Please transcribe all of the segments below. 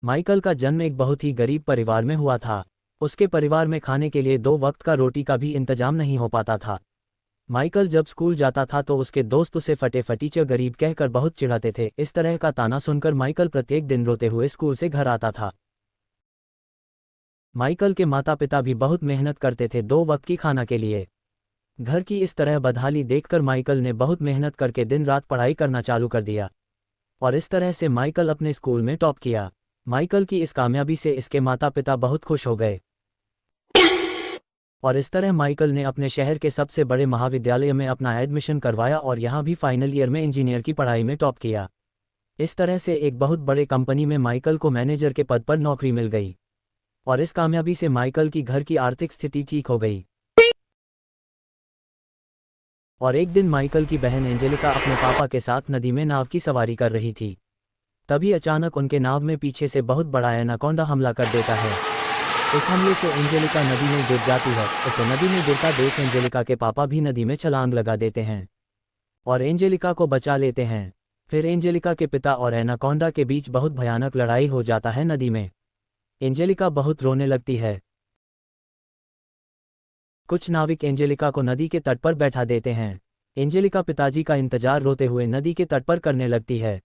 Michael का जन्म एक बहुत ही गरीब परिवार में हुआ था। उसके परिवार में खाने के लिए 2 वक्त का रोटी का भी इंतजाम नहीं हो पाता था। माइकल जब स्कूल जाता था तो उसके दोस्त उसे फटे फटीचे गरीब कहकर बहुत चिढ़ाते थे। इस तरह का ताना सुनकर माइकल प्रत्येक दिन रोते हुए स्कूल से घर आता था। माइकल के माता पिता भी बहुत मेहनत करते थे 2 वक्त की खाना के लिए। घर की इस तरह बदहाली देखकर माइकल ने बहुत मेहनत करके दिन रात पढ़ाई करना चालू कर दिया और इस तरह से माइकल अपने स्कूल में टॉप किया। माइकल की इस कामयाबी से इसके माता पिता बहुत खुश हो गए और इस तरह माइकल ने अपने शहर के सबसे बड़े महाविद्यालय में अपना एडमिशन करवाया और यहाँ भी फाइनल ईयर में इंजीनियर की पढ़ाई में टॉप किया। इस तरह से एक बहुत बड़े कंपनी में माइकल को मैनेजर के पद पर नौकरी मिल गई और इस कामयाबी से माइकल की घर की आर्थिक स्थिति ठीक हो गई। और एक दिन माइकल की बहन एंजेलिका अपने पापा के साथ नदी में नाव की सवारी कर रही थी। तभी अचानक उनके नाव में पीछे से बहुत बड़ा एनाकोंडा हमला कर देता है। इस हमले से एंजेलिका नदी में गिर जाती है। उसे नदी में गिरता देख एंजेलिका के पापा भी नदी में छलांग लगा देते हैं और एंजेलिका को बचा लेते हैं। फिर एंजेलिका के पिता और एनाकोंडा के बीच बहुत भयानक लड़ाई हो जाता है नदी में। एंजेलिका बहुत रोने लगती है। कुछ नाविक एंजेलिका को नदी के तट पर बैठा देते हैं। एंजेलिका पिताजी का इंतजार रोते हुए नदी के तट पर करने लगती है।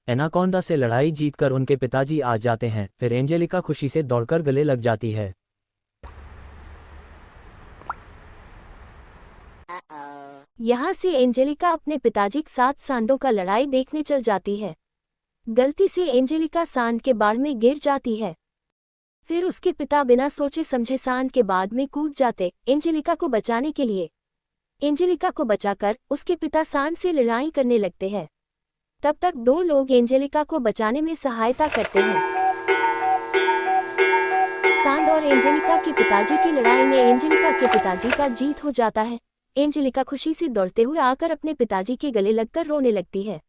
एनाकोंडा से लड़ाई जीतकर उनके पिताजी आ जाते हैं। फिर एंजेलिका खुशी से दौड़कर गले लग जाती है। यहाँ से एंजेलिका अपने पिताजी के साथ सांडों का लड़ाई देखने चल जाती है। गलती से एंजेलिका सांड के बाढ़ में गिर जाती है। फिर उसके पिता बिना सोचे समझे सांड के बाढ़ में कूद जाते एंजेलिका को बचाने के लिए। एंजेलिका को बचाकर उसके पिता सांड से लड़ाई करने लगते हैं। तब तक 2 लोग एंजेलिका को बचाने में सहायता करते हैं। सांड और एंजेलिका के पिताजी की लड़ाई में एंजेलिका के पिताजी का जीत हो जाता है। एंजेलिका खुशी से दौड़ते हुए आकर अपने पिताजी के गले लगकर रोने लगती है।